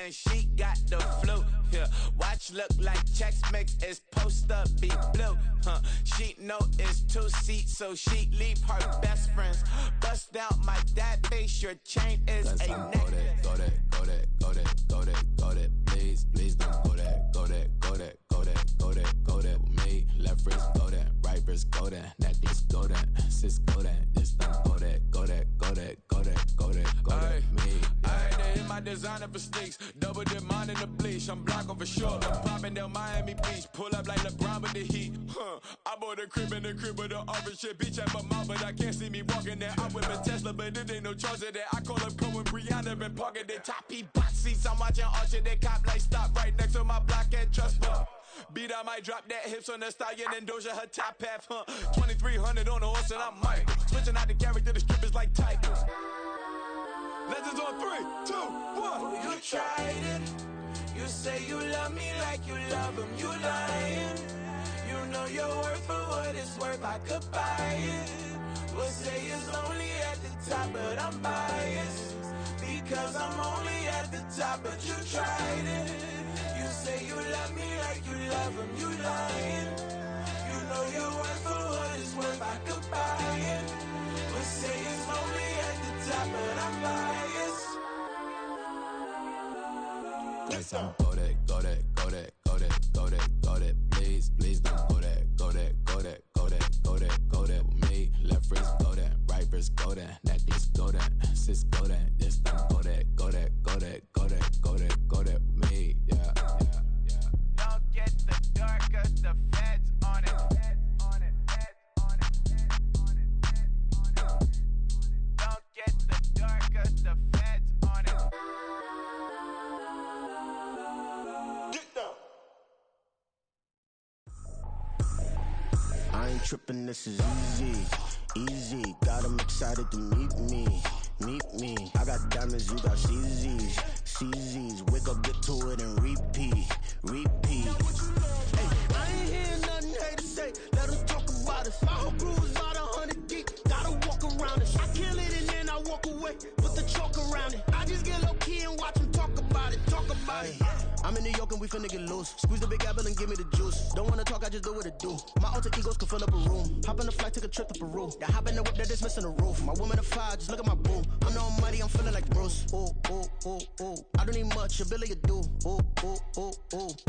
and she got the flu. Yeah, watch look like Chex Mix is post up be blue. She know it's 2 seats, so she leave her best friends. Bust out my dad face, your chain is a neck. Go that, please don't go that with me. Left wrist go that, right wrist go that, necklace go that, sis go that, just don't go that me. Ayy, they hit my designer for sneaks, double dip mine in the bleach. I'm blocking for sure, I'm popping down Miami Beach, pull up like LeBron with the heat. I bought a crib in the crib with the office shit, bitch at my mouth, but I can't see me walking there. I'm with a Tesla, but it ain't no charge of that. I call up Cohen, Brianna, been parking their top box seats. I'm watching Archer, they cop like stop right next to my block at Trust Fund. Beat, I might drop that hips on the stallion and Doja her top half, 2300 on the horse and I'm Michael. Switching out the character, the strippers like Tigers. Legends on 3, 2, 1. You tried it. You say you love me like you love him. You lying. You know your worth for what it's worth. I could buy it. We'll say it's only at the top, but I'm biased because I'm only at the top. But you tried it. You say you love me like you love him. You lying. You know your worth for what it's worth. I could buy it. We'll say it's only at the top, but I'm biased. Listen, go that, please don't go that with me. Left wrist go that, right wrist go that, necklace go that, sis go that, just don't go that with me. Yeah. Don't get the darker, the feds on it. Don't get the darker, the feds on it. Get down. I ain't tripping, this is easy. Got 'em excited to meet me. I got diamonds, you got CZs. Wake up, get to it and repeat. Hey, I ain't hear nothing haters say. Let 'em talk about us. My whole crew is about 100 deep. Gotta walk around it. I kill it and then I walk away. Put the chalk around it. I just get low key and watch 'em talk about it. I'm in New York and we finna get loose. Squeeze the big apple and give me the juice. Don't wanna talk, I just do what it do. My alter egos can fill up a room. Hop on the flight, take a trip to Peru. That hop in the whip that is missing the roof. My woman a fire, just look at my boo. I'm the almighty, I'm feeling like Bruce. Ooh. I don't need much, a billy a do. Ooh.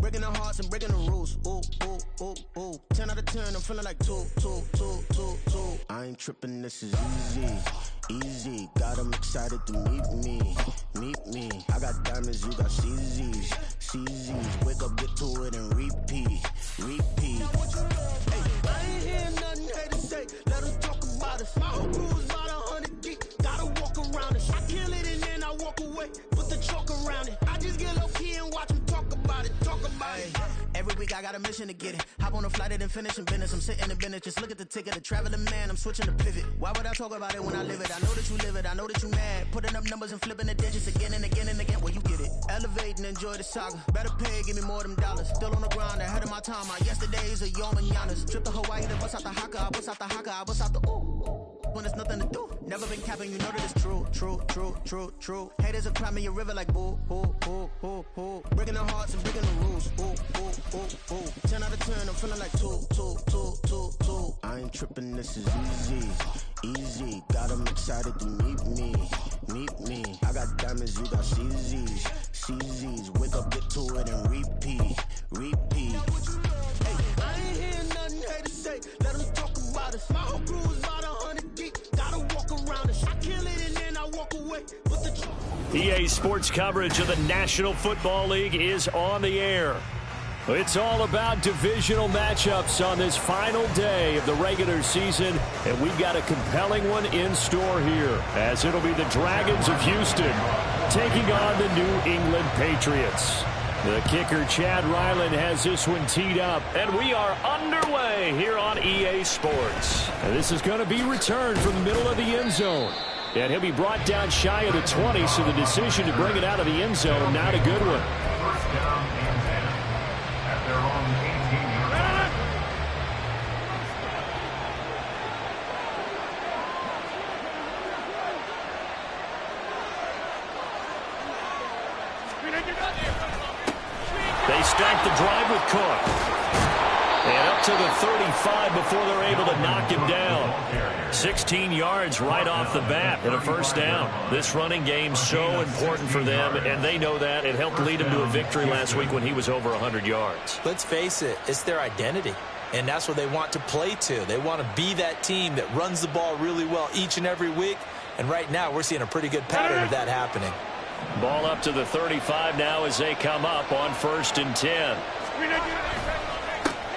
Breaking the hearts and breaking the rules. Ooh. 10 out of 10, I'm feeling like 2. I ain't tripping, this is easy. Got 'em excited to meet me. I got diamonds, you got CZs. Wake up, get to it and repeat. Hey, I ain't hear nothing haters say. Let 'em talk about us. My whole crew is about 100 deep. Gotta walk around it. I kill it and then I walk away. Put the chalk around it. I just get low key and watch 'em talk about it. Every week I got a mission to get it. Hop on a flight and finish in business. I'm sitting in business, just look at the ticket. A traveling man, I'm switching to pivot. Why would I talk about it when I live it? I know that you live it, I know that you mad. Putting up numbers and flipping the digits again and again and again. Well, you get it. Elevate and enjoy the saga. Better pay, give me more of them dollars. Still on the grind, ahead of my time. My yesterdays are your mananas. Trip to Hawaii to bust out the haka. I bust out the haka, I bust out the ooh. When there's nothing to do. Never been capping, you know that it's true. Haters will cry me a river like boo. Breaking the hearts and breaking the rules. Ooh. 10 out of 10, I'm feeling like 2. I ain't tripping, this is easy. Got 'em excited to meet me. I got diamonds, you got CZs. Wake up, get to it and repeat. Hey, I ain't hear nothing haters say. Let 'em talk about us. My whole crew is about 100 deep. Gotta walk around it. I kill it and then I walk away. Put the EA Sports coverage of the National Football League is on the air. It's all about divisional matchups on this final day of the regular season, and we've got a compelling one in store here, as it'll be the Dragons of Houston taking on the New England Patriots. The kicker, Chad Ryland, has this one teed up, and we are underway here on EA Sports. And this is going to be returned from the middle of the end zone. And he'll be brought down shy of the 20, so the decision to bring it out of the end zone, not a good one. First down and 10 at their own 18-yard line. Screen They start the drive with Cook. And up to the 35 before they're able to knock him down. 16 yards right off the bat and a first down. This running game so important for them, and they know that. It helped lead them to a victory last week when he was over 100 yards. Let's face it, it's their identity. And that's what they want to play to. They want to be that team that runs the ball really well each and every week. And right now we're seeing a pretty good pattern of that happening. Ball up to the 35 now as they come up on 1st and 10.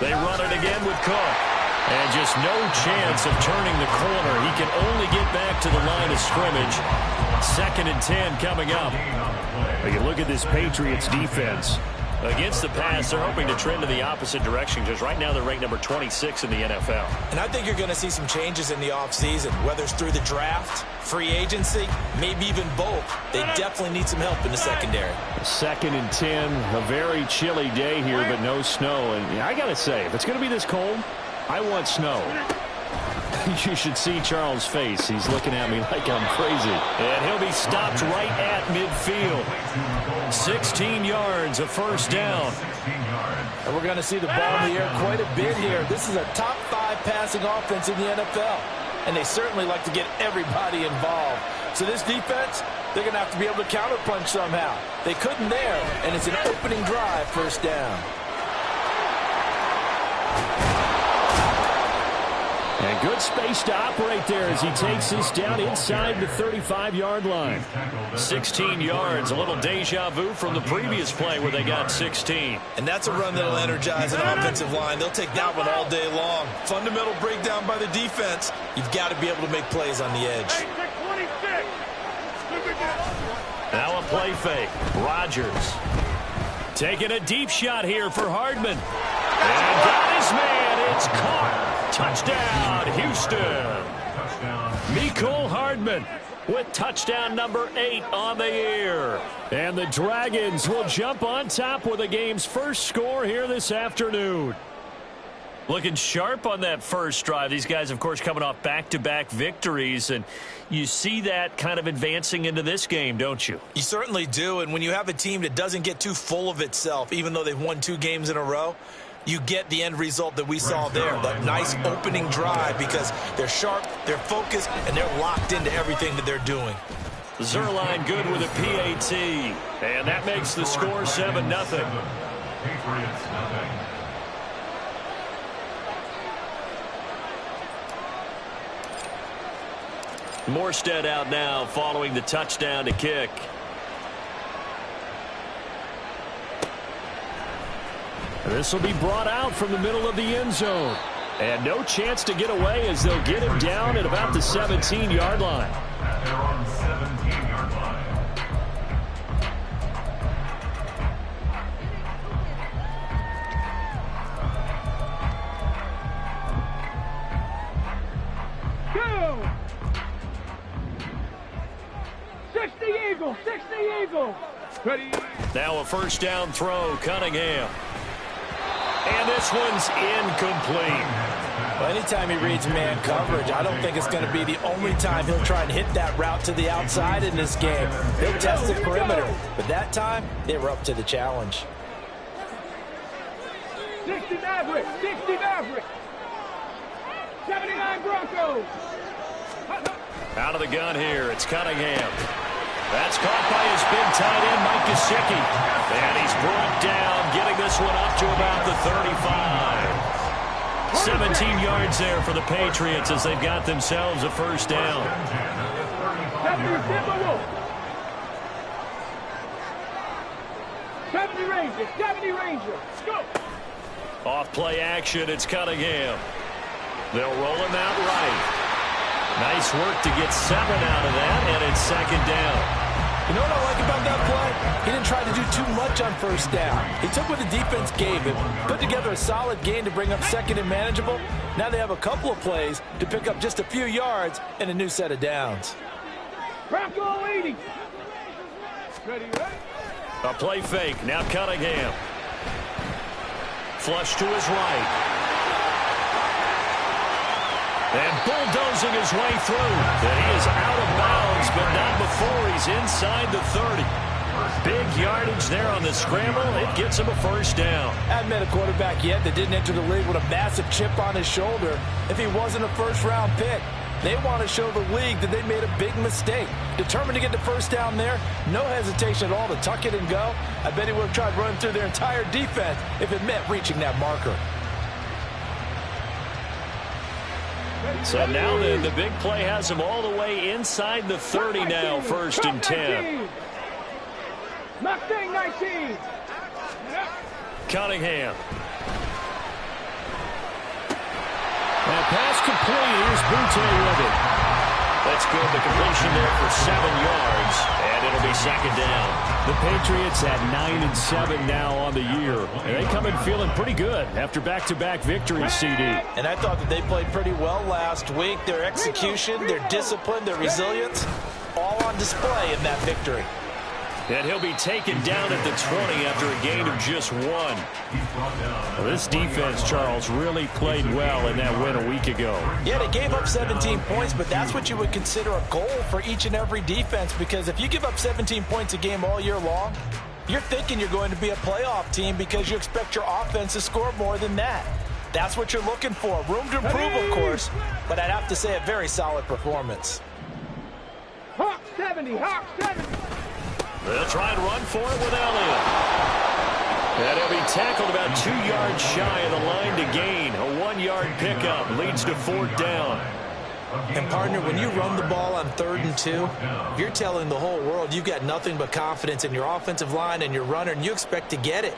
They run it again with Cook. And just no chance of turning the corner. He can only get back to the line of scrimmage. 2nd and 10 coming up. You look at this Patriots defense. Against the pass, they're hoping to trend in the opposite direction because right now they're ranked number 26 in the NFL. And I think you're going to see some changes in the offseason, whether it's through the draft, free agency, maybe even both. They definitely need some help in the secondary. 2nd and 10, a very chilly day here, but no snow. And I got to say, if it's going to be this cold, I want snow. You should see Charles' face. He's looking at me like I'm crazy. And he'll be stopped right at midfield. 16 yards, a first down. And we're going to see the ball in the air quite a bit here. This is a top 5 passing offense in the NFL. And they certainly like to get everybody involved. So this defense, they're going to have to be able to counterpunch somehow. They couldn't there, and it's an opening drive, first down. And good space to operate there as he takes this down inside the 35-yard line. 16 yards, a little deja vu from the previous play where they got 16. And that's a run that'll energize an offensive line. They'll take that one all day long. Fundamental breakdown by the defense. You've got to be able to make plays on the edge. Now a play fake. Rodgers taking a deep shot here for Hardman. And got his man. It's caught. Touchdown, Houston. Mecole Hardman with touchdown number 8 on the year. And the Dragons will jump on top with the game's first score here this afternoon. Looking sharp on that first drive. These guys, of course, coming off back-to-back victories, and you see that kind of advancing into this game, don't you? You certainly do, and when you have a team that doesn't get too full of itself, even though they've won 2 games in a row, you get the end result that we saw there, that nice opening drive, because they're sharp, they're focused, and they're locked into everything that they're doing. Zuerlein good with a PAT, and that makes the score 7-0. Patriots nothing. Morstead out now following the touchdown to kick. This will be brought out from the middle of the end zone. And no chance to get away as they'll get him down at about the 17-yard line. They're on the 17-yard line. Go! 60 Eagles! 60 Eagles! Ready? Now a first down throw, Cunningham. And this one's incomplete. Well, anytime he reads man coverage, I don't think it's going to be the only time he'll try and hit that route to the outside in this game. He'll test the perimeter, but that time, they were up to the challenge. 60 Mavericks! 60 Mavericks! 79 Broncos! Out of the gun here, it's Cunningham. That's caught by his big tight end, Mike Gesicki. And he's brought down, getting this one up to about the 35. 17 yards there for the Patriots as they've got themselves a first down. 70 Rangers! 70 Rangers! Go! Off play action, it's Cunningham. They'll roll him out right. Nice work to get 7 out of that, and it's second down. You know what I like about that play? He didn't try to do too much on first down. He took what the defense gave him, put together a solid gain to bring up second and manageable. Now they have a couple of plays to pick up just a few yards and a new set of downs. Bronco leading. Ready, ready? A play fake, now Cunningham. Flush to his right. And bulldozing his way through. And he is out of bounds, but not before he's inside the 30. Big yardage there on the scramble. It gets him a first down. I haven't met a quarterback yet that didn't enter the league with a massive chip on his shoulder if he wasn't a first-round pick. They want to show the league that they made a big mistake. Determined to get the first down there, no hesitation at all to tuck it and go. I bet he would have tried running through their entire defense if it meant reaching that marker. So now the big play has him all the way inside the 30 now, 1st and 10. Mustang 19. Cunningham. And pass complete. Here's Butte with it. That's good. The completion there for 7 yards. And it'll be 2nd down. The Patriots at 9-7 now on the year. And they come in feeling pretty good after back-to-back victories, CD. And I thought that they played pretty well last week. Their execution, their discipline, their resilience, all on display in that victory. And he'll be taken down at the 20 after a gain of just 1. Well, this defense, Charles, really played well in that win a week ago. Yeah, they gave up 17 points, but that's what you would consider a goal for each and every defense, because if you give up 17 points a game all year long, you're thinking you're going to be a playoff team because you expect your offense to score more than that. That's what you're looking for. Room to improve, of course, but I'd have to say a very solid performance. Hawk 70, Hawk 70. They'll try and run for it with Elliott. And he'll be tackled about 2 yards shy of the line to gain. A 1-yard pickup leads to 4th down. And, partner, when you run the ball on 3rd and 2, you're telling the whole world you've got nothing but confidence in your offensive line and your runner, and you expect to get it.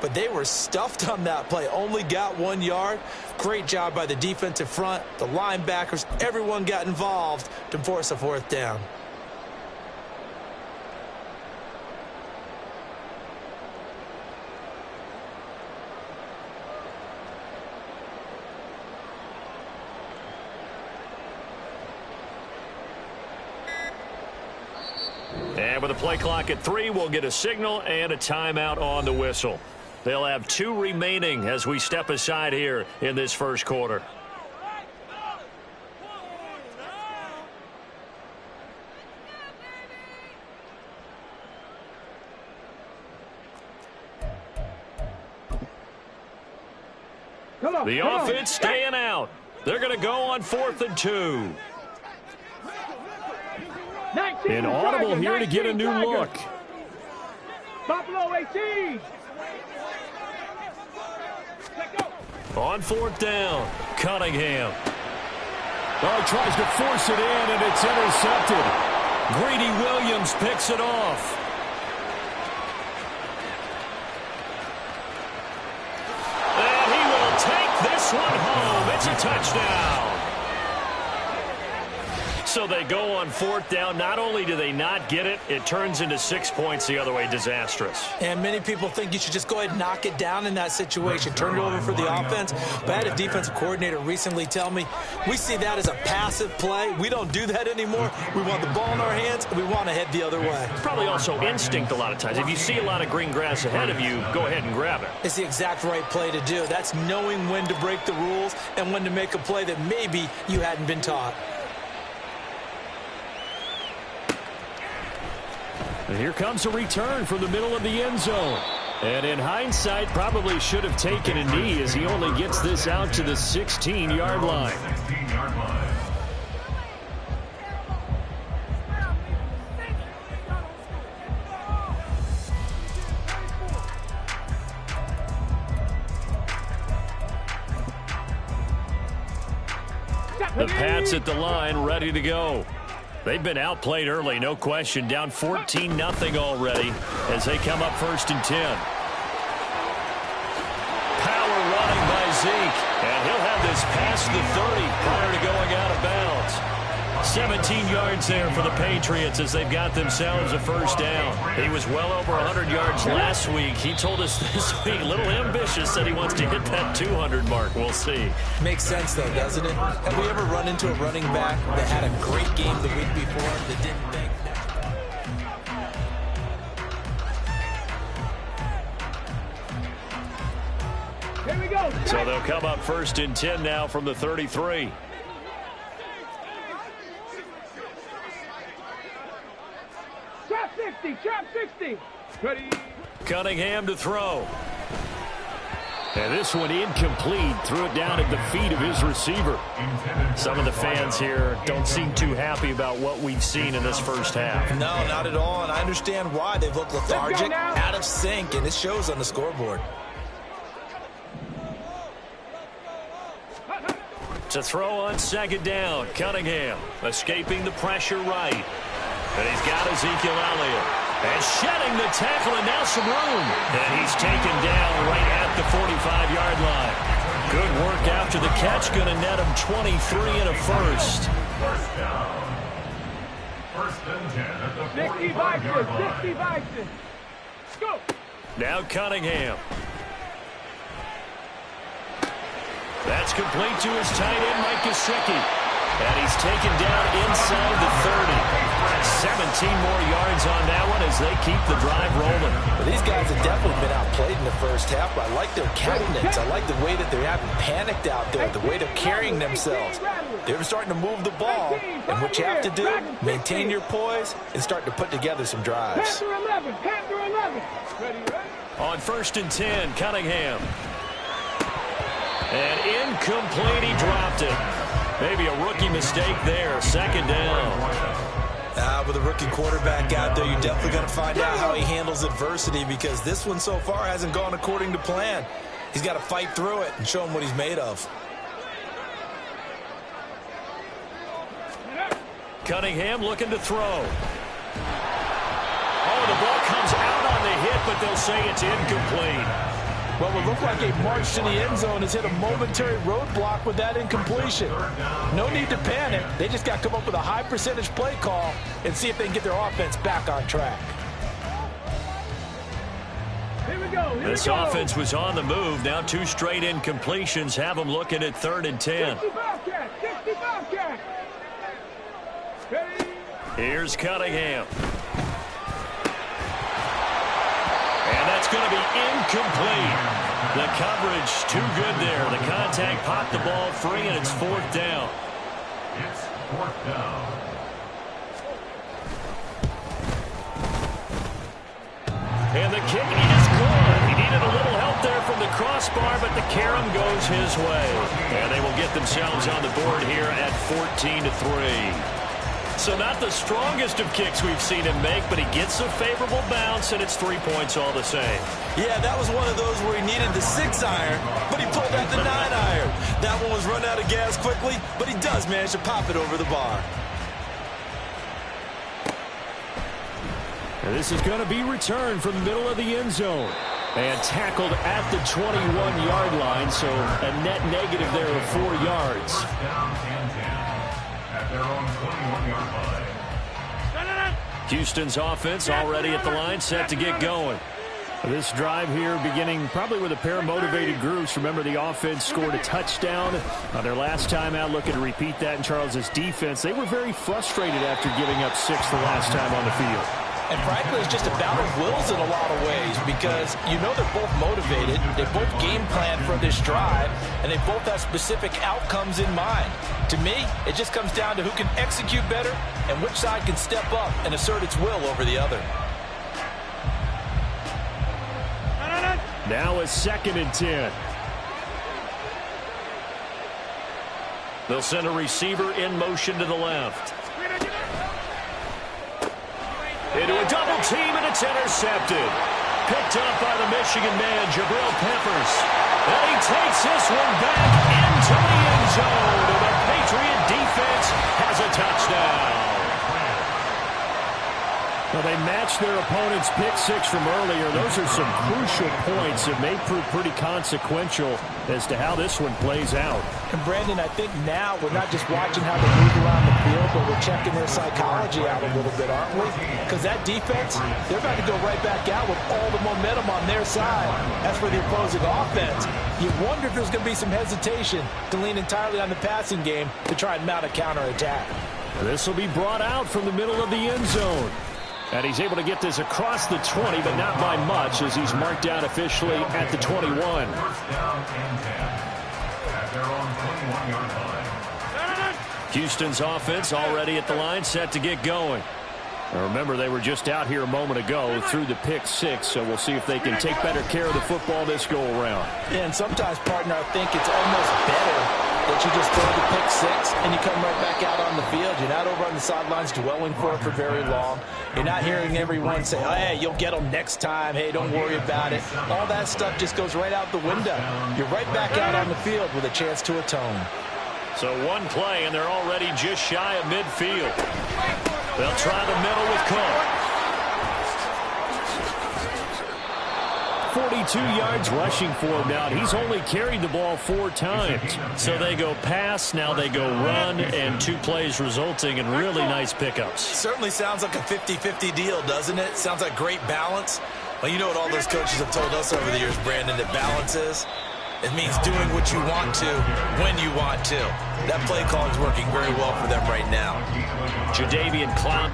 But they were stuffed on that play, only got 1 yard. Great job by the defensive front, the linebackers, everyone got involved to force a 4th down. And with a play clock at 3, we'll get a signal and a timeout on the whistle. They'll have 2 remaining as we step aside here in this first quarter. The offense staying out. They're going to go on 4th and 2. An audible here to get a new look. Buffalo 18. On 4th down, Cunningham. Oh, tries to force it in, and it's intercepted. Greedy Williams picks it off. And he will take this one home. It's a touchdown. So they go on 4th down. Not only do they not get it, it turns into 6 points the other way. Disastrous. And many people think you should just go ahead and knock it down in that situation. Turn it over for the offense. But I had a defensive coordinator recently tell me, we see that as a passive play. We don't do that anymore. We want the ball in our hands, and we want to head the other way. Probably also instinct a lot of times. If you see a lot of green grass ahead of you, go ahead and grab it. It's the exact right play to do. That's knowing when to break the rules and when to make a play that maybe you hadn't been taught. And here comes a return from the middle of the end zone. And in hindsight, probably should have taken a knee as he only gets this out to the 16-yard line. The Pats at the line, ready to go. They've been outplayed early, no question. Down 14-0 already as they come up 1st and 10. Power running by Zeke. And he'll have this past the 30 prior to going out of bounds. 17 yards there for the Patriots as they've got themselves a first down. He was well over 100 yards last week. He told us this week, a little ambitious, said he wants to hit that 200 mark. We'll see. Makes sense, though, doesn't it? Have we ever run into a running back that had a great game the week before that didn't think that? Here we go. So they'll come up 1st and 10 now from the 33. Trap 60, trap 60. Ready. Cunningham to throw. And this one incomplete. Threw it down at the feet of his receiver. Some of the fans here don't seem too happy about what we've seen in this first half. No, not at all, and I understand why. They've looked lethargic, out of sync, and it shows on the scoreboard. To throw on second down, Cunningham escaping the pressure right. And he's got Ezekiel Elliott. And shedding the tackle, and now some room. And he's taken down right at the 45-yard line. Good work after the catch. Going to net him 23 and a first. First down. First and 10 at the 60 45-yard line. 60 Vikings. Go. Now Cunningham. That's complete to his tight end, Mike Gesicki. And he's taken down inside the 30. 17 more yards on that one as they keep the drive rolling. Well, these guys have definitely been outplayed in the first half, but I like their countenance. I like the way that they haven't panicked out there, the way they're carrying themselves. They're starting to move the ball, and what you have to do, maintain your poise and start to put together some drives. Panther 11. Panther 11. Ready, ready. On first and 10, Cunningham. And incomplete, he dropped it. Maybe a rookie mistake there, second down. With a rookie quarterback out there, you're definitely going to find out how he handles adversity, because this one so far hasn't gone according to plan. He's got to fight through it and show him what he's made of. Cunningham looking to throw. Oh, the ball comes out on the hit, but they'll say it's incomplete. Well, it looked like a march to the end zone has hit a momentary roadblock with that incompletion. No need to panic. They just got to come up with a high percentage play call and see if they can get their offense back on track. Here we go. This offense was on the move. Now 2 straight incompletions have them looking at 3rd and 10. 60 Bobcats. 60 Bobcats. Ready. Here's Cunningham. And that's going to be incomplete. The coverage too good there. The contact popped the ball free, and it's 4th down. It's 4th down. And the kick is good. He needed a little help there from the crossbar, but the carom goes his way. And they will get themselves on the board here at 14-3. So not the strongest of kicks we've seen him make, but he gets a favorable bounce, and it's 3 points all the same. Yeah, that was one of those where he needed the 6-iron, but he pulled out the 9-iron. That one was run out of gas quickly, but he does manage to pop it over the bar. And this is going to be returned from the middle of the end zone. And tackled at the 21-yard line, so a net negative there of 4 yards. First down and 10 at their own 21-yard line. Houston's offense already at the line, set to get going. This drive here beginning probably with a pair of motivated groups. Remember, the offense scored a touchdown on their last time out. Looking to repeat that in Charles's defense. They were very frustrated after giving up 6 the last time on the field. And frankly, it's just a battle of wills in a lot of ways, because you know they're both motivated, they both game plan for this drive, and they both have specific outcomes in mind. To me, it just comes down to who can execute better and which side can step up and assert its will over the other. Now a 2nd and 10. They'll send a receiver in motion to the left. Into a double team, and it's intercepted. Picked up by the Michigan man, Jabril Peppers. And he takes this one back into the end zone. And the Patriot defense has a touchdown. Well, they matched their opponent's pick 6 from earlier. Those are some crucial points that may prove pretty consequential as to how this one plays out. And Brandon, I think now we're not just watching how they move around the field, but we're checking their psychology out a little bit, aren't we? Because that defense, they're about to go right back out with all the momentum on their side. As for the opposing offense, you wonder if there's going to be some hesitation to lean entirely on the passing game to try and mount a counterattack. This will be brought out from the middle of the end zone. And he's able to get this across the 20, but not by much, as he's marked down officially at the 21. First down and 10 at their own 21-yard line. Houston's offense already at the line, set to get going. Remember, they were just out here a moment ago through the pick 6, so we'll see if they can take better care of the football this go-around. Yeah, and sometimes, partner, I think it's almost better that you just throw the pick 6 and you come right back out on the field. You're not over on the sidelines dwelling for it for very long. You're not hearing everyone say, oh, hey, you'll get them next time. Hey, don't worry about it. All that stuff just goes right out the window. You're right back out on the field with a chance to atone. So one play, and they're already just shy of midfield. They'll try the middle with Cook. 42 yards rushing for him now. He's only carried the ball 4 times. So they go pass, now they go run, and 2 plays resulting in really nice pickups. Certainly sounds like a 50-50 deal, doesn't it? Sounds like great balance. Well, you know what all those coaches have told us over the years, Brandon, that balance is? It means doing what you want to, when you want to. That play call is working very well for them right now. Jadeveon Clowney.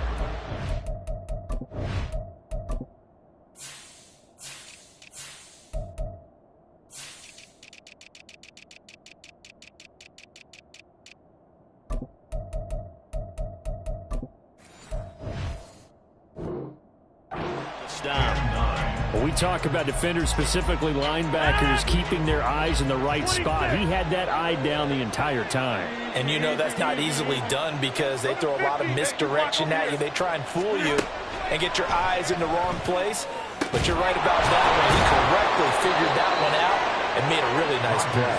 We talk about defenders, specifically linebackers, keeping their eyes in the right spot. He had that eye down the entire time. And you know that's not easily done because they throw a lot of misdirection at you. They try and fool you and get your eyes in the wrong place. But you're right about that one. He correctly figured that one out and made a really nice play.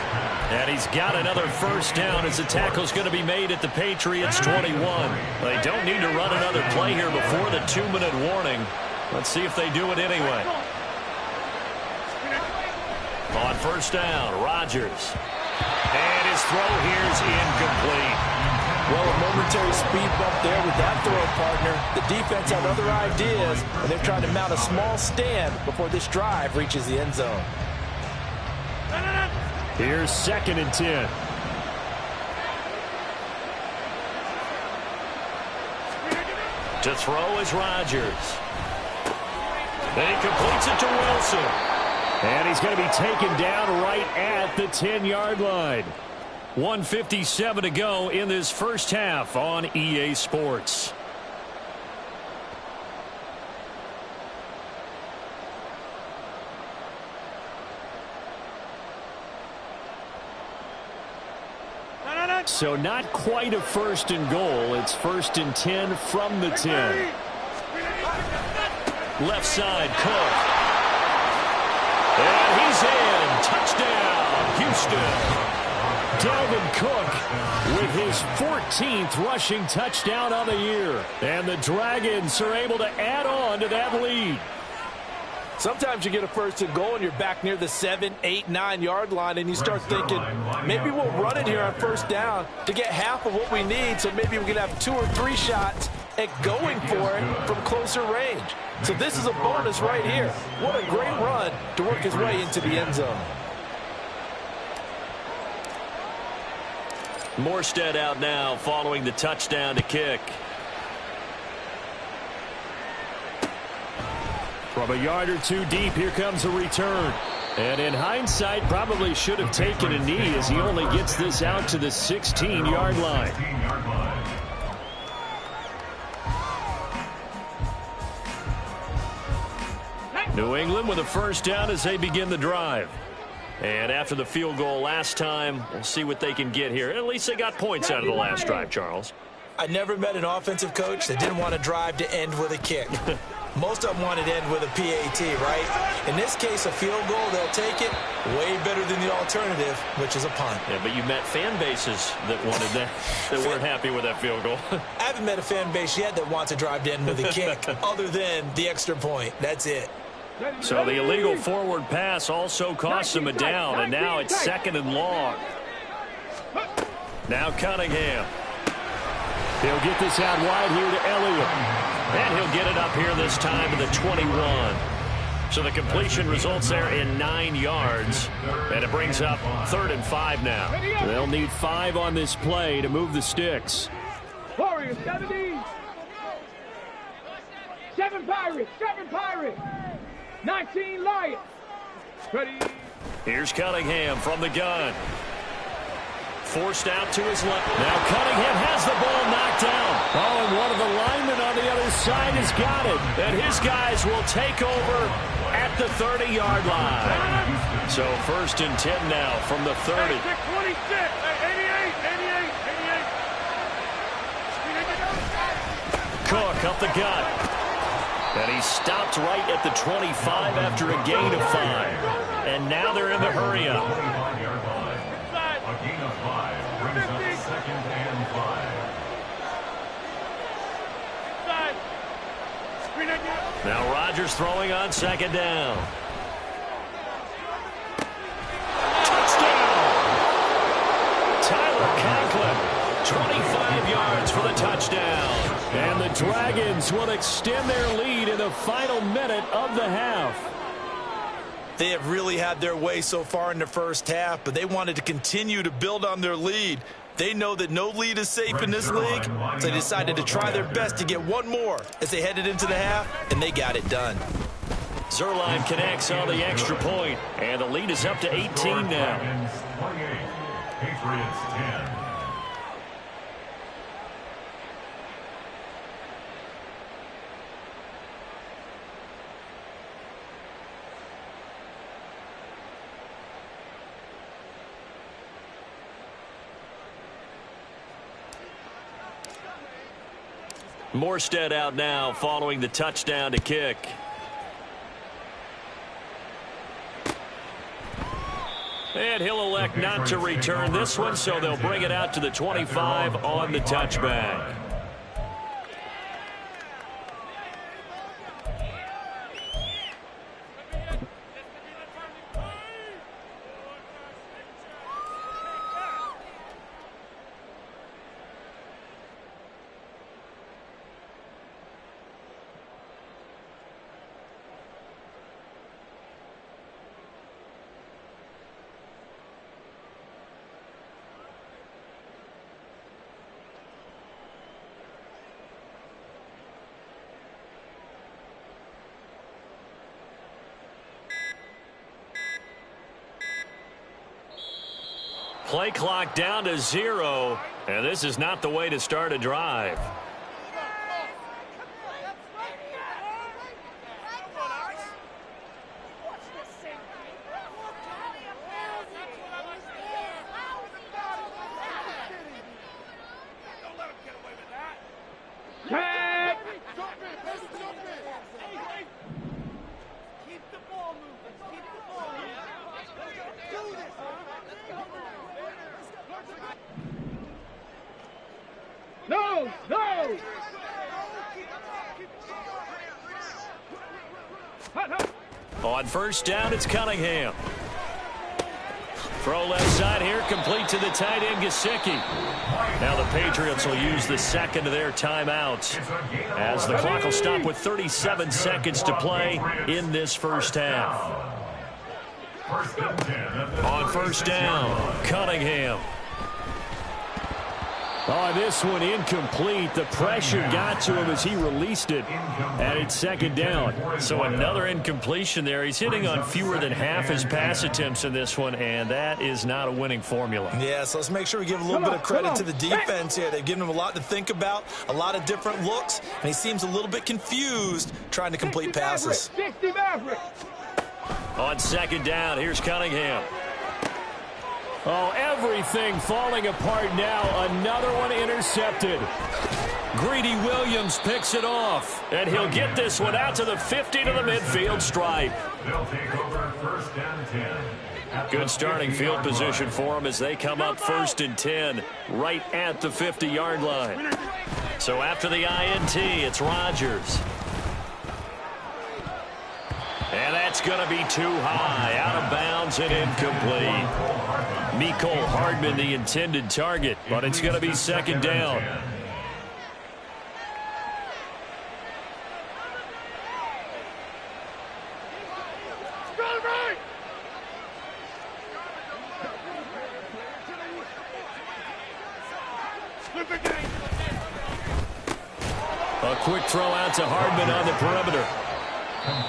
And he's got another first down as the tackle's going to be made at the Patriots 21. They don't need to run another play here before the 2-minute warning. Let's see if they do it anyway. On first down, Rodgers. And his throw here is incomplete. Well, a momentary speed bump there with that throw, partner. The defense had other ideas, and they're trying to mount a small stand before this drive reaches the end zone. Here's 2nd and 10. To throw is Rodgers. Then he completes it to Wilson. And he's going to be taken down right at the 10-yard line. 1:57 to go in this first half on EA Sports. So not quite a 1st and goal. It's 1st and 10 from the 10. Left side, Cook. And he's in. Touchdown, Houston. Dalvin Cook with his 14th rushing touchdown of the year. And the Dragons are able to add on to that lead. Sometimes you get a 1st and goal and you're back near the 7, 8, 9-yard line and you start thinking, maybe we'll run it here on 1st down to get half of what we need, so maybe we can have 2 or 3 shots at going for it from closer range. So this is a bonus right here. What a great run to work his way into the end zone. Morstead out now following the touchdown to kick. From a yard or 2 deep, here comes a return. And in hindsight, probably should have taken a knee as he only gets this out to the 16-yard line. New England with a 1st down as they begin the drive. And after the field goal last time, we'll see what they can get here. At least they got points out of the last drive, Charles. I never met an offensive coach that didn't want to drive to end with a kick. Most of them wanted to end with a PAT, right? In this case, a field goal, they'll take it. Way better than the alternative, which is a punt. Yeah, but you met fan bases that wanted that weren't happy with that field goal. I haven't met a fan base yet that wants to drive to end with a kick other than the extra point. That's it. So the illegal forward pass also costs him a down, and now it's 2nd and long. Now Cunningham. He'll get this out wide here to Elliott. And he'll get it up here this time to the 21. So the completion results there in 9 yards. And it brings up 3rd and 5 now. They'll need 5 on this play to move the sticks. Warriors, 70. 7 Pirates, 7 Pirates. 19 Lions. Ready. Here's Cunningham from the gun. Forced out to his left. Now Cunningham has the ball knocked down. Oh, and one of the linemen on the other side has got it. And his guys will take over at the 30-yard line. So 1st and 10 now from the 30. 88. Cook up the gut. And he stopped right at the 25 after a gain of 5. And now they're in the hurry-up. A gain of 5 brings up 2nd and 5. Now Rodgers throwing on 2nd down. Touchdown! Tyler Conklin, 25 yards for the touchdown. And the Dragons will extend their lead in the final minute of the half. They have really had their way so far in the first half, but they wanted to continue to build on their lead. They know that no lead is safe in this league, so they decided to try their best to get one more as they headed into the half, and they got it done. Zuerlein connects on the extra point, and the lead is up to 18 now. 28, Patriots 10. Morstead out now following the touchdown to kick. And he'll elect not to return this one, so they'll bring it out to the 25 on the touchback. Play clock down to 0, and this is not the way to start a drive. On 1st down, it's Cunningham. Throw left side here, complete to the tight end, Gesicki. Now the Patriots will use the 2nd of their timeouts as the clock will stop with 37 seconds to play in this first half. On 1st down, Cunningham. Oh, this one incomplete. The pressure got to him as he released it, and it's 2nd down. So another incompletion there. He's hitting on fewer than half his pass attempts in this one, and that is not a winning formula. Yeah, so let's make sure we give a little bit of credit to the defense here. They've given him a lot to think about, a lot of different looks, and he seems a little bit confused trying to complete passes. On 2nd down, here's Cunningham. Oh, everything falling apart now. Another one intercepted. Greedy Williams picks it off, and he'll get this one out to the 50 to the midfield stripe. They'll take over 1st and 10. Good starting field position for them as they come up 1st and 10 right at the 50-yard line. So after the INT, it's Rodgers. And that's going to be too high, out of bounds and incomplete. Mecole Hardman, the intended target, but it's going to be 2nd down. A quick throw out to Hardman on the perimeter.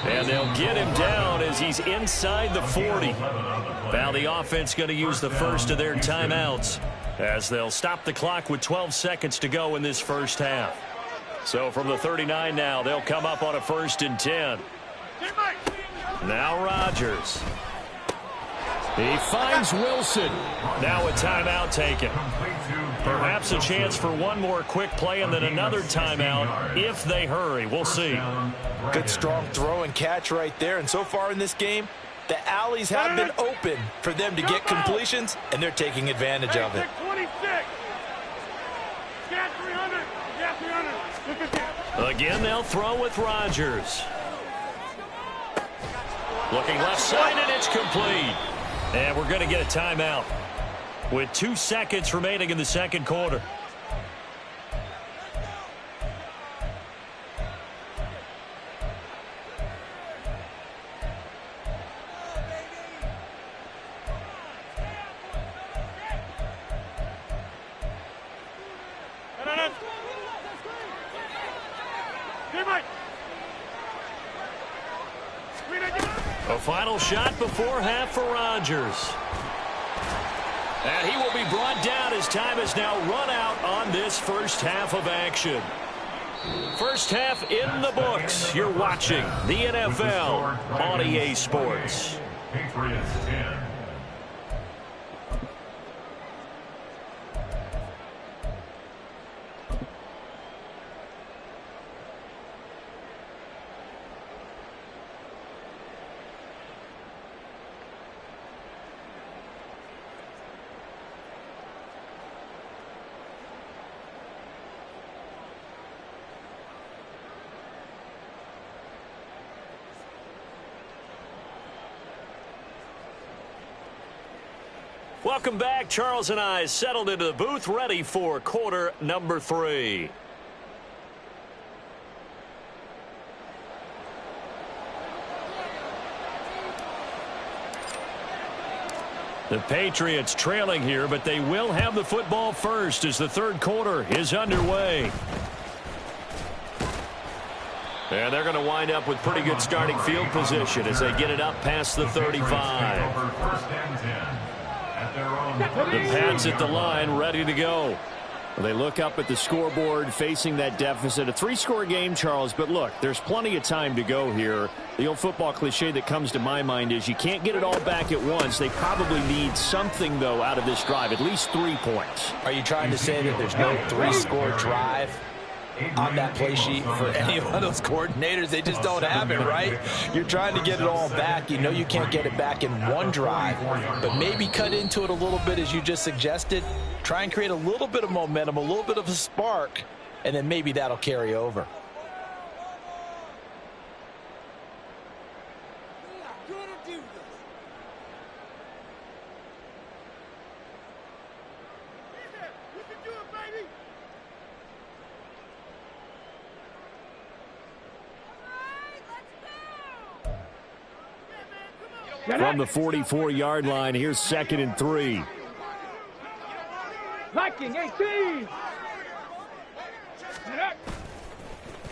And they'll get him down as he's inside the 40. Now the offense going to use the 1st of their timeouts as they'll stop the clock with 12 seconds to go in this first half. So from the 39 now, they'll come up on a 1st and 10. Now Rodgers. He finds Wilson. Now a timeout taken. Perhaps a chance for one more quick play and then another timeout if they hurry. We'll see. Good strong throw and catch right there. And so far in this game, the alleys have been open for them to get completions, and they're taking advantage of it. 26. Get 300. Get 300. Again, they'll throw with Rodgers. Looking left side, and it's complete. And we're going to get a timeout with 2 seconds remaining in the second quarter. A final shot before half for Rodgers. And he will be brought down as time has now run out on this first half of action. First half in the books. You're watching the NFL on EA Sports. Patriots 10. Welcome back. Charles and I settled into the booth, ready for quarter number 3. The Patriots trailing here, but they will have the football first as the third quarter is underway. And they're going to wind up with pretty good starting field position as they get it up past the 35. The Pats at the line, ready to go. They look up at the scoreboard, facing that deficit. A 3-score game, Charles, but look, there's plenty of time to go here. The old football cliche that comes to my mind is you can't get it all back at once. They probably need something, though, out of this drive, at least 3 points. Are you trying to say that there's no 3-score drive on that play sheet for any one of those coordinators? They just don't have it, right? You're trying to get it all back. You know you can't get it back in one drive, but maybe cut into it a little bit as you just suggested. Try and create a little bit of momentum, a little bit of a spark, and then maybe that'll carry over. From the 44-yard line, here's 2nd and 3. Viking 18.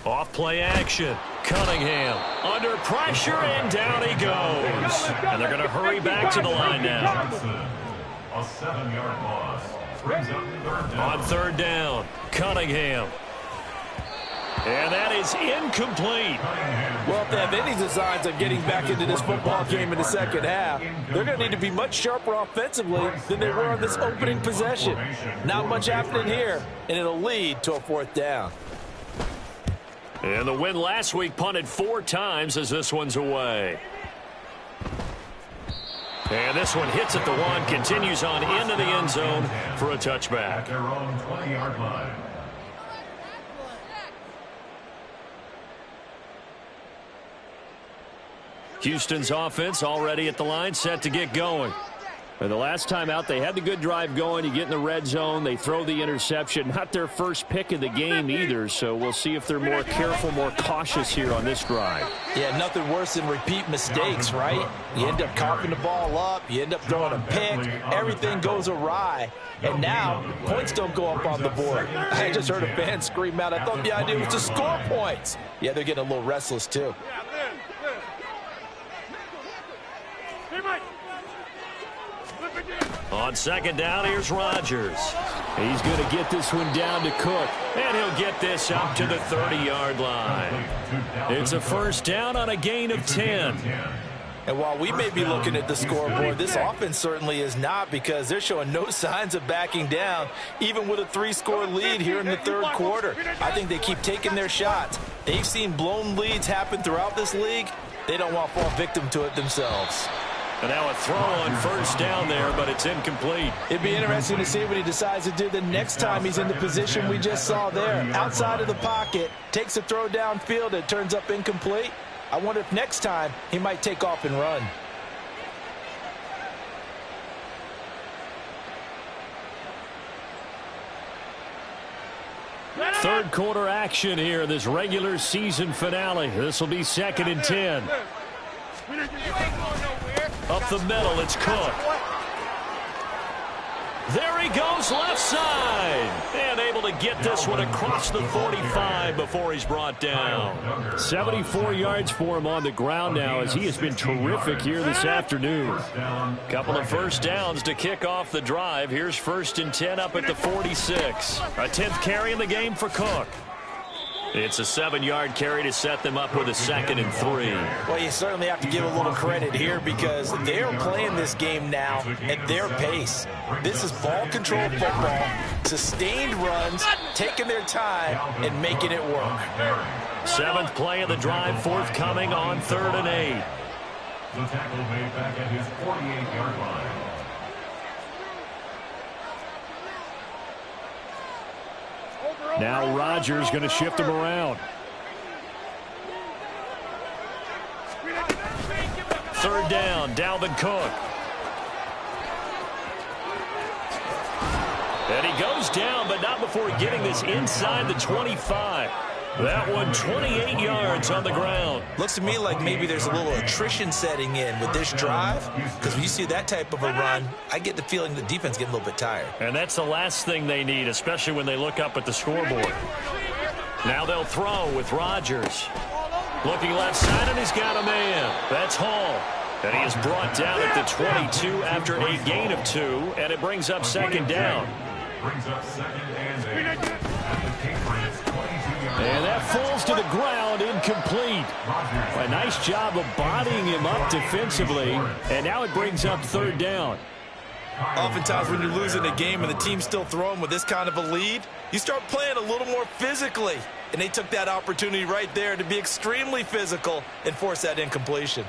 Off play action. Cunningham under pressure, and down he goes. And they're going to hurry back to the line now. A 7-yard loss. Brings up 3rd down. On 3rd down, Cunningham. And that is incomplete. Well, if they have any designs of getting back into this football game in the second half, they're going to need to be much sharper offensively than they were on this opening possession. Not much happening here, and it'll lead to a 4th down. And the win last week punted 4 times as this one's away. And this one hits at the 1, continues on into the end zone for a touchback. At their own 20-yard line. Houston's offense already at the line, set to get going. The last time out, they had the good drive going. You get in the red zone, they throw the interception. Not their first pick of the game either, so we'll see if they're more careful, more cautious here on this drive. Yeah, nothing worse than repeat mistakes, right? You end up coughing the ball up, you end up throwing a pick, everything goes awry, and now points don't go up on the board. I just heard a fan scream out, I thought the idea was to score points. Yeah, they're getting a little restless too. On 2nd down, here's Rodgers. He's going to get this one down to Cook, and he'll get this up to the 30-yard line. It's a first down on a gain of 10. And while we may be looking at the scoreboard, this offense certainly is not, because they're showing no signs of backing down, even with a 3-score lead here in the third quarter. I think they keep taking their shots. They've seen blown leads happen throughout this league. They don't want to fall victim to it themselves. And now a throw on first down there, but it's incomplete. It'd be interesting to see what he decides to do the next time he's in the position we just saw there. Outside of the pocket, takes a throw downfield, it turns up incomplete. I wonder if next time he might take off and run. Third quarter action here, this regular season finale. This will be 2nd and 10. Up the middle, it's Cook. There he goes, left side. And able to get this one across the 45 before he's brought down. 74 yards for him on the ground now, as he has been terrific here this afternoon. Couple of first downs to kick off the drive. Here's 1st and 10 up at the 46. A 10th carry in the game for Cook. It's a 7-yard carry to set them up with a 2nd and 3. Well, you certainly have to give a little credit here, because they're playing this game now at their pace. This is ball control football, sustained runs, taking their time and making it work. 7th play of the drive forthcoming on 3rd and 8. The tackle made back at his 48-yard line. Now Rodgers going to shift him around. 3rd down, Dalvin Cook. And he goes down, but not before getting this inside the 25. That one 28 yards on the ground. Looks to me like maybe there's a little attrition setting in with this drive, because when you see that type of a run, I get the feeling the defense getting a little bit tired. And that's the last thing they need, especially when they look up at the scoreboard. Now they'll throw with Rodgers. Looking left side, and he's got a man. That's Hall. And he is brought down at the 22 after a gain of 2, and it brings up 2nd down. Brings up 2nd and 8. And that falls to the ground, incomplete. A nice job of bodying him up defensively, and now it brings up 3rd down. Oftentimes when you're losing a game and the team's still throwing with this kind of a lead, you start playing a little more physically. And they took that opportunity right there to be extremely physical and force that incompletion.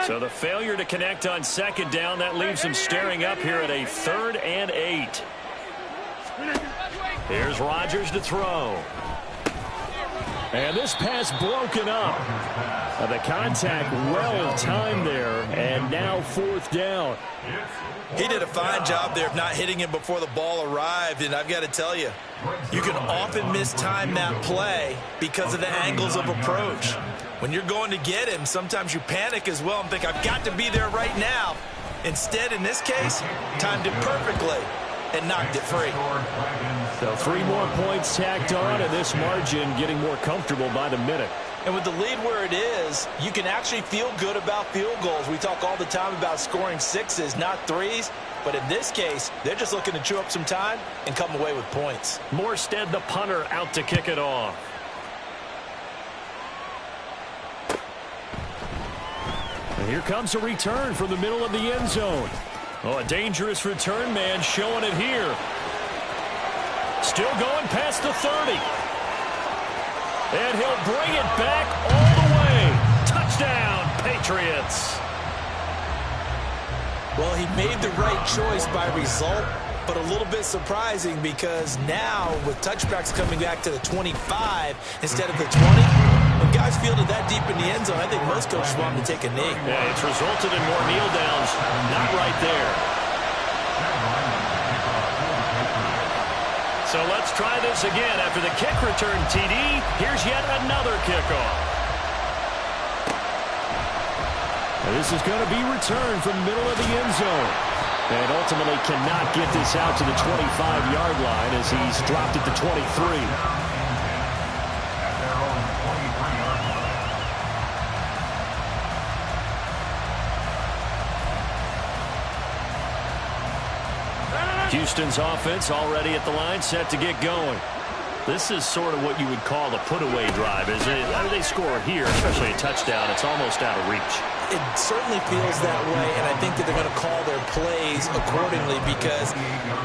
So the failure to connect on 2nd down, that leaves him staring up here at a 3rd and 8. Here's Rodgers to throw. And this pass broken up. The contact well timed there, and now 4th down. He did a fine job there of not hitting him before the ball arrived, and I've got to tell you, you can often mistime that play because of the angles of approach. When you're going to get him, sometimes you panic as well and think, I've got to be there right now. Instead, in this case, timed it perfectly and knocked it free. So 3 more points tacked on, and this margin getting more comfortable by the minute. And with the lead where it is, you can actually feel good about field goals. We talk all the time about scoring 6s, not 3s. But in this case, they're just looking to chew up some time and come away with points. Morstead, the punter, out to kick it off. And here comes a return from the middle of the end zone. Oh, a dangerous return man showing it here. Still going past the 30. And he'll bring it back all the way. Touchdown, Patriots. Well, he made the right choice by result, but a little bit surprising because now with touchbacks coming back to the 25 instead of the 20, when guys fielded that deep in the end zone, I think most coaches want them to take a knee. Yeah, it's resulted in more kneel downs. Not right there. So let's try this again. After the kick return TD, here's yet another kickoff. This is going to be returned from the middle of the end zone. And ultimately cannot get this out to the 25-yard line as he's dropped at the 23. Houston's offense already at the line, set to get going. This is sort of what you would call a put-away drive, isn't it? How do they score here, especially a touchdown? It's almost out of reach. It certainly feels that way, and I think that they're going to call their plays accordingly, because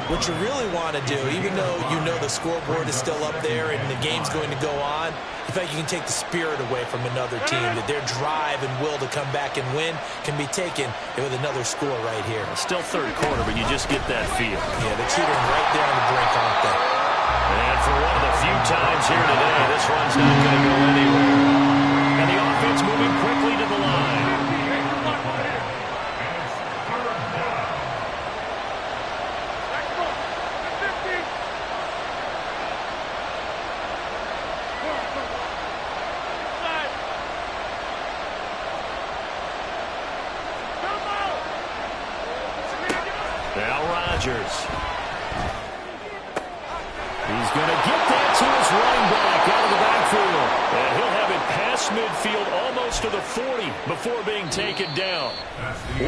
what you really want to do, even though you know the scoreboard is still up there and the game's going to go on, in fact, you can take the spirit away from another team, that their drive and will to come back and win can be taken with another score right here. Still third quarter, but you just get that feel. Yeah, they're teetering right there on the brink, aren't they? And for one of the few times here today, this one's not going to go anywhere. And the offense moving quickly to the line. Now Rodgers. He's going to get that to his running back out of the backfield. And he'll have it past midfield almost to the 40 before being taken down.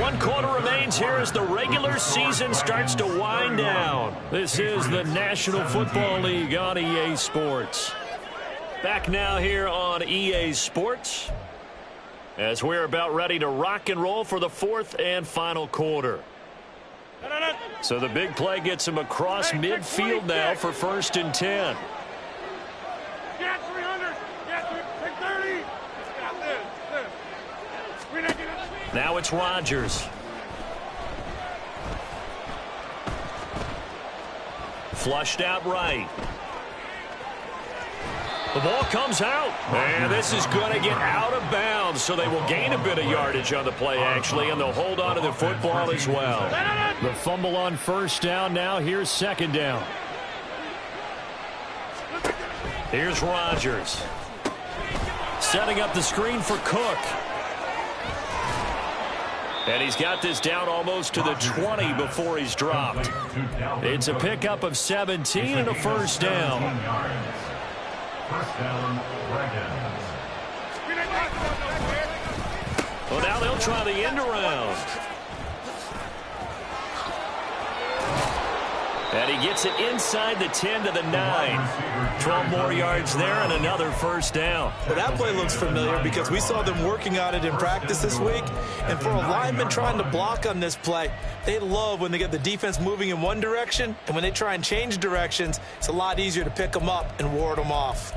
1 quarter remains here as the regular season starts to wind down. This is the National Football League on EA Sports. Back now here on EA Sports as we're about ready to rock and roll for the 4th and final quarter. So the big play gets him across midfield now for 1st and 10. Get 300. Get 30. Now it's Rodgers. Flushed out right. The ball comes out, and this is going to get out of bounds, so they will gain a bit of yardage on the play, actually, and they'll hold on to the football as well. The fumble on 1st down. Now here's 2nd down. Here's Rodgers. Setting up the screen for Cook. And he's got this down almost to the 20 before he's dropped. It's a pickup of 17 and a 1st down. Well, now they'll try the end around. And he gets it inside the 10 to the 9. 12 more yards there and another 1st down. Well, that play looks familiar because we saw them working on it in practice this week. And for a lineman trying to block on this play, they love when they get the defense moving in one direction. And when they try and change directions, it's a lot easier to pick them up and ward them off.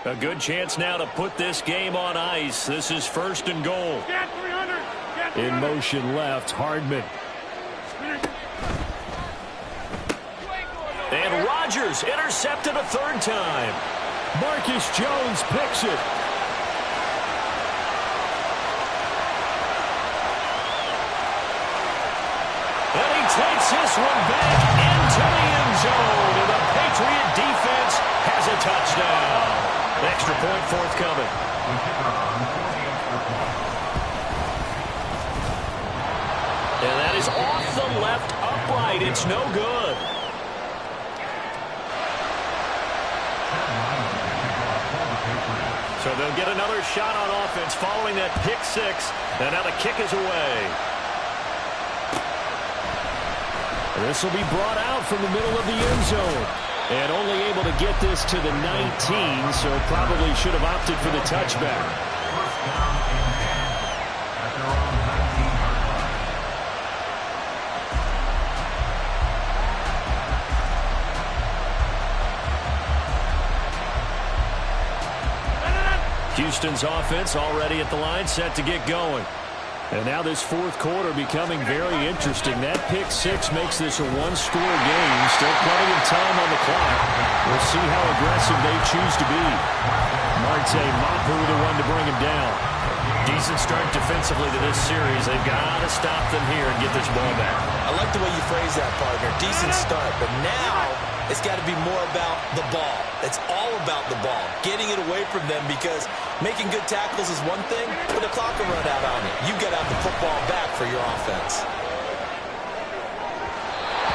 A good chance now to put this game on ice. This is 1st and goal. Get 300. Get 300. In motion left, Hardman. And Rodgers intercepted a 3rd time. Marcus Jones picks it. And he takes this one back into the end zone. And the Patriot defense has a touchdown. Extra point forthcoming. And that is off the left upright. It's no good. So they'll get another shot on offense following that pick 6. And now the kick is away. This will be brought out from the middle of the end zone. And only able to get this to the 19, so probably should have opted for the touchback. Houston's offense already at the line, set to get going. And now this 4th quarter becoming very interesting. That pick 6 makes this a 1-score game. Still plenty of time on the clock. We'll see how aggressive they choose to be. Marte Mapu the one to bring him down. Decent start defensively to this series. They've got to stop them here and get this ball back. I like the way you phrase that, partner. Decent start, but now it's got to be more about the ball. It's all about the ball, getting it away from them, because making good tackles is one thing, but the clock will run out on it. You got to have the football back for your offense.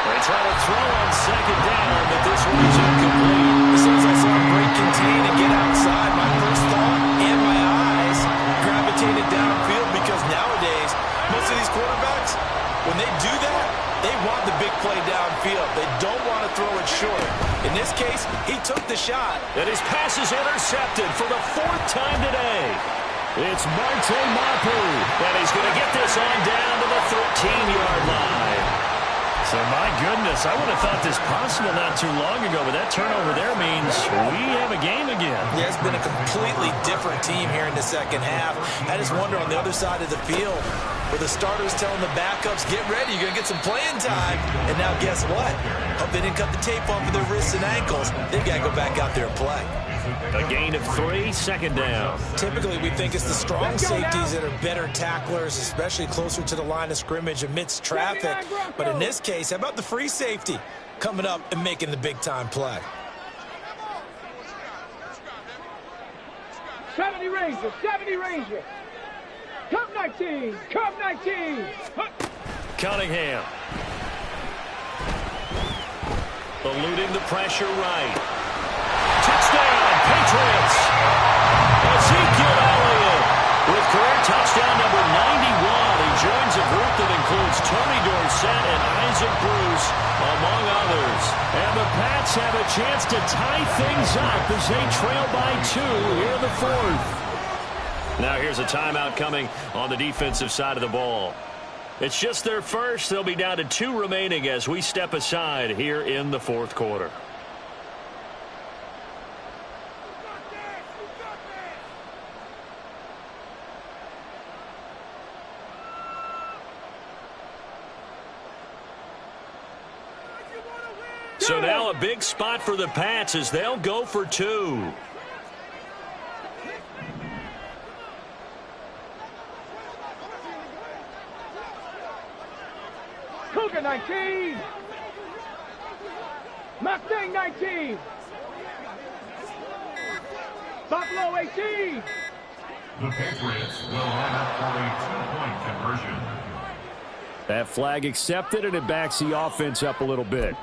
They try to throw on 2nd down, but this one is incomplete. As soon as I saw him break contain and get outside, my first thought and my eyes gravitated downfield, because nowadays most of these quarterbacks, In this case, he took the shot. And his pass is intercepted for the 4th time today. It's Marte Mapu, and he's going to get this on down to the 13-yard line. So, my goodness, I would have thought this possible not too long ago, but that turnover there means we have a game again. Yeah, it's been a completely different team here in the second half. I just wonder on the other side of the field, where the starters telling the backups, get ready, you're going to get some playing time. And now guess what? Hope they didn't cut the tape off of their wrists and ankles. They've got to go back out there and play. A gain of 3, 2nd down. Typically, we think it's the strong safeties that are better tacklers, especially closer to the line of scrimmage amidst traffic. But in this case, how about the free safety coming up and making the big-time play? 70 Ranger, 70 Ranger. Come 19, come 19. Cunningham. Eluding the pressure right. Touchdown, Patriots! Ezekiel Elliott with career touchdown number 91. He joins a group that includes Tony Dorsett and Isaac Bruce, among others. And the Pats have a chance to tie things up as they trail by 2 here in the 4th. Now here's a timeout coming on the defensive side of the ball. It's just their first. They'll be down to 2 remaining as we step aside here in the 4th quarter. So now a big spot for the Pats as they'll go for 2. Cougar 19. Mustang 19. Buffalo 18. The Patriots will line up for a 2-point conversion. That flag accepted, and it backs the offense up a little bit.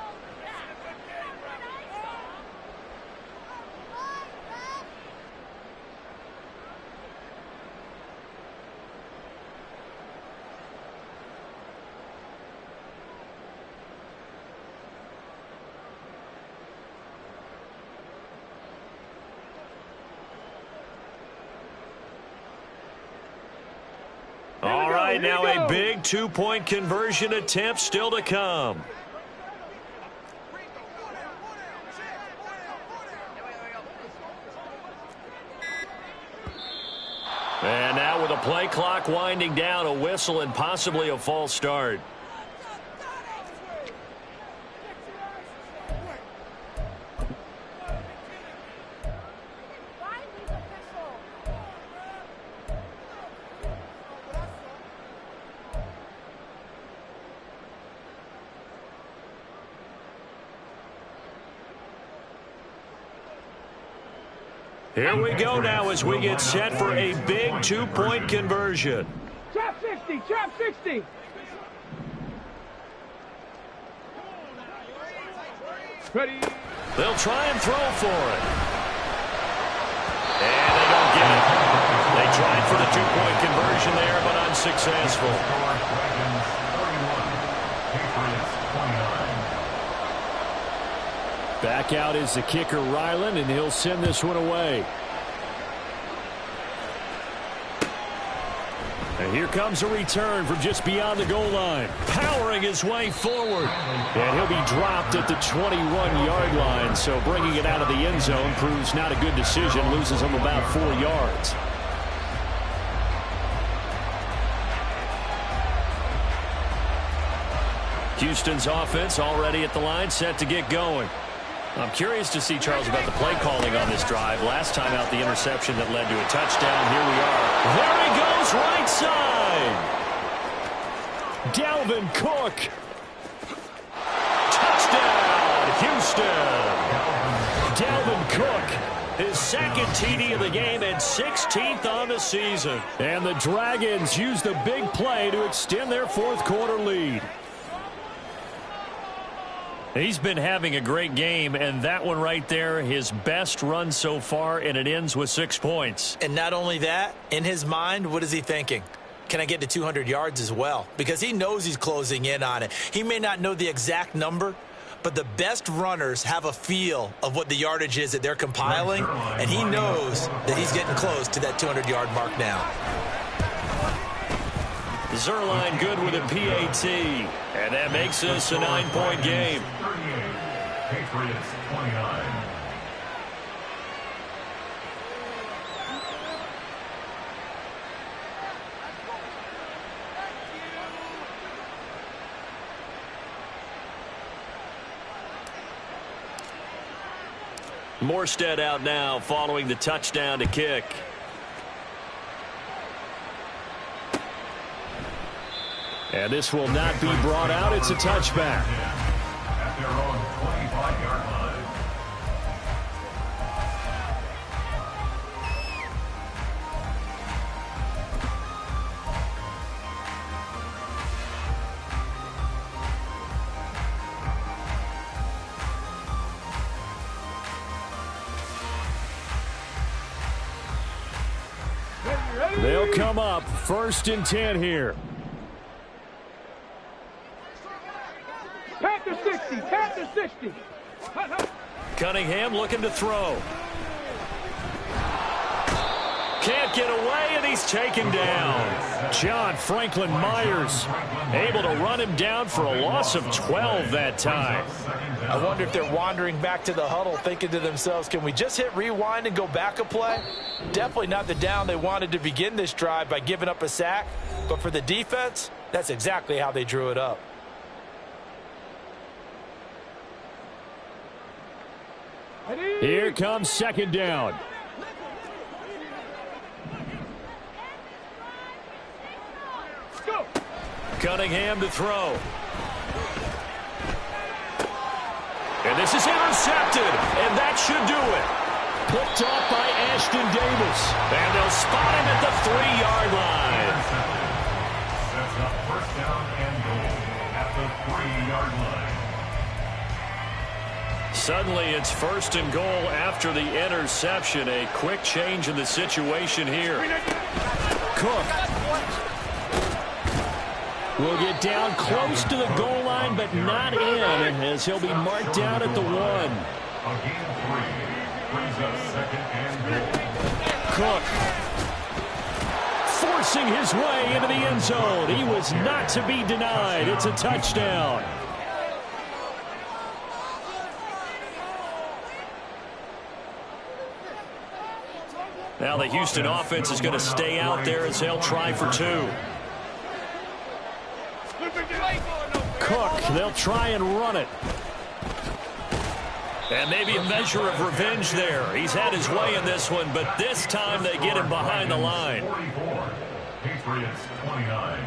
All right, now a big 2-point conversion attempt still to come. And now with the play clock winding down, a whistle and possibly a false start. Here we go now as we get set for a big 2-point conversion. Trap 60, trap 60. Ready. They'll try and throw for it. And they don't get it. They tried for the 2-point conversion there, but unsuccessful. Back out is the kicker, Ryland, and he'll send this one away. And here comes a return from just beyond the goal line. Powering his way forward. And he'll be dropped at the 21-yard line. So bringing it out of the end zone proves not a good decision. Loses him about 4 yards. Houston's offense already at the line, set to get going. I'm curious to see, Charles, about the play calling on this drive. Last time out, the interception that led to a touchdown. Here we are. There he goes, right side. Dalvin Cook. Touchdown, Houston. Dalvin Cook, his second TD of the game and 16th on the season. And the Dragons use the big play to extend their 4th quarter lead. He's been having a great game, and that one right there, his best run so far, and it ends with 6 points. And not only that, in his mind, what is he thinking? Can I get to 200 yards as well? Because he knows he's closing in on it. He may not know the exact number, but the best runners have a feel of what the yardage is that they're compiling, and he knows that he's getting close to that 200-yard mark now. Zuerlein good with a PAT, and that makes this a 9-point game. 38, Patriots 29. Morstead out now following the touchdown to kick. And this will not be brought out. It's a touchback. At their own 25-yard line. They'll come up 1st and 10 here. Panther 60, Panther 60. Cunningham looking to throw. Can't get away, and he's taken down. John Franklin Myers able to run him down for a loss of 12 that time. I wonder if they're wandering back to the huddle thinking to themselves, can we just hit rewind and go back a play? Definitely not the down they wanted to begin this drive by giving up a sack. But for the defense, that's exactly how they drew it up. Here comes 2nd down. Cunningham to throw. And this is intercepted, and that should do it. Picked off by Ashton Davis. And they'll spot him at the 3-yard line. Sets up 1st down and goal at the 3-yard line. Suddenly it's 1st and goal after the interception. A quick change in the situation here. Cook will get down close to the goal line, but not in, as he'll be marked down at the 1. Again, 3 brings us 2nd and goal. Cook forcing his way into the end zone. He was not to be denied. It's a touchdown. Now the Houston offense is going to stay out there as they'll try for 2. Cook, they'll try and run it. And maybe a measure of revenge there. He's had his way in this one, but this time they get him behind the line. 44, Patriots 29.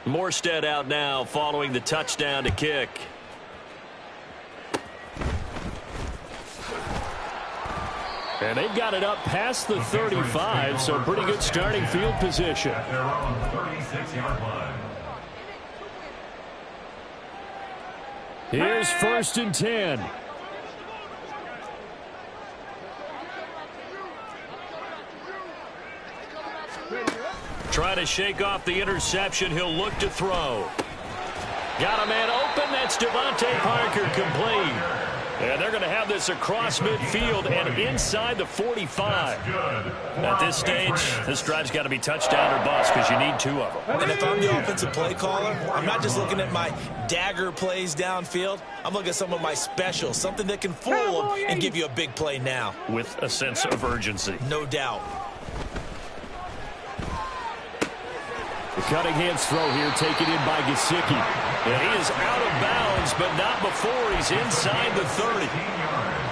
Morstead out now following the touchdown to kick. And they've got it up past the 35, so pretty good starting field position. At their own 36-yard line. Here's 1st and 10. Trying to shake off the interception. He'll look to throw. Got a man open. That's Devontae Parker complete. And they're going to have this across midfield and inside the 45. At this stage, this drive's got to be touchdown or bust because you need 2 of them. And if I'm the offensive play caller, I'm not just looking at my dagger plays downfield. I'm looking at some of my specials, something that can fool them and give you a big play now. With a sense of urgency. No doubt. The Cunningham's throw here taken in by Gesicki. And he is out of bounds, but not before he's inside the 30.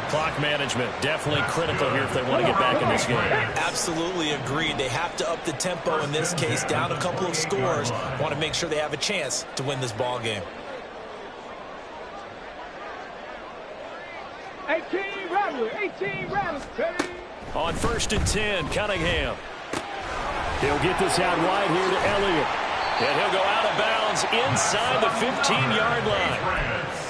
Clock management definitely critical here if they want to get back in this game. Absolutely agreed. They have to up the tempo in this case, down a couple of scores. Want to make sure they have a chance to win this ball game. 18 Rattlers, 18 Rattlers, baby. On 1st and 10, Cunningham. He'll get this out wide here to Elliott. And he'll go out of bounds inside the 15-yard line.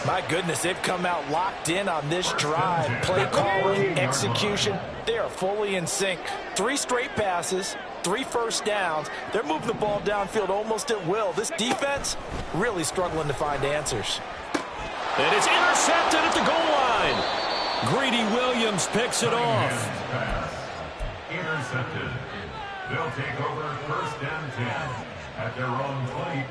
My goodness, they've come out locked in on this drive. Play calling, execution, they are fully in sync. 3 straight passes, 3 first downs. They're moving the ball downfield almost at will. This defense really struggling to find answers. And it's intercepted at the goal line. Greedy Williams picks it off. Intercepted. They'll take over 1st and 10 at their own 20.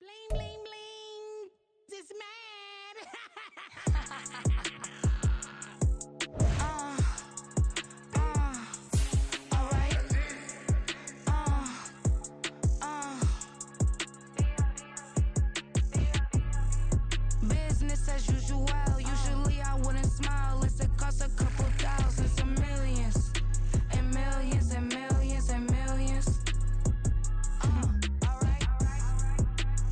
Bling, bling, bling. This mad. All right. Business as usual. Usually I wouldn't smile. Unless it costs a couple thousands or millions. And millions and millions and millions.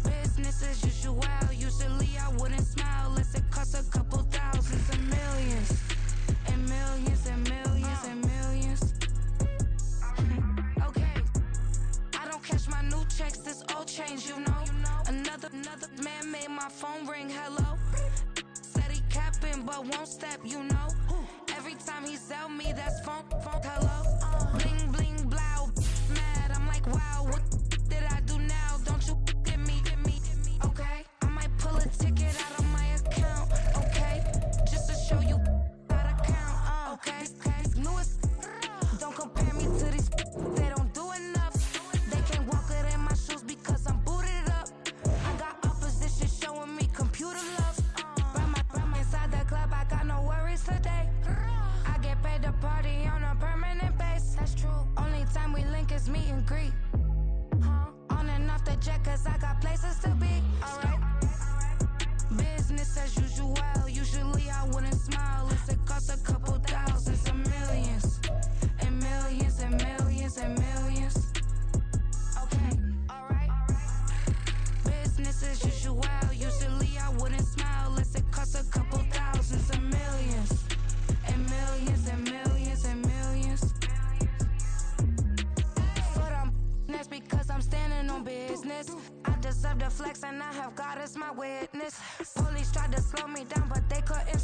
Business as usual. Usually I wouldn't smile unless it costs a couple thousands and millions. And millions and millions and millions. Okay. I don't cash my new checks, this old change, you know. Another man made my phone ring, hello. Said he capping but won't step, you know. Every time he sell me, that's phone, hello. Bling, bling, blow, mad, I'm like, wow, what did I do now? Don't you get me, okay? I might pull a ticket out of my account, okay? Just to show you how to count, okay? Newest, don't compare me to these, they don't do enough. They can't walk it in my shoes because I'm booted up. I got opposition showing me computer love. Run inside the club, I got no worries today. I get paid to party on a permanent base. That's true. Only time we link is meet and greet. On and off the jet, cause I got places to be. Alright. Business as usual. Usually I wouldn't smile unless it costs a couple thousands or millions. And millions and millions and millions. Okay, alright. Business as usual. Usually I wouldn't smile unless it costs a couple thousands or millions. And millions and millions and millions. But that's because I'm standing on business. I deserve the flex and I have God as my witness. Police tried to slow me down but they couldn't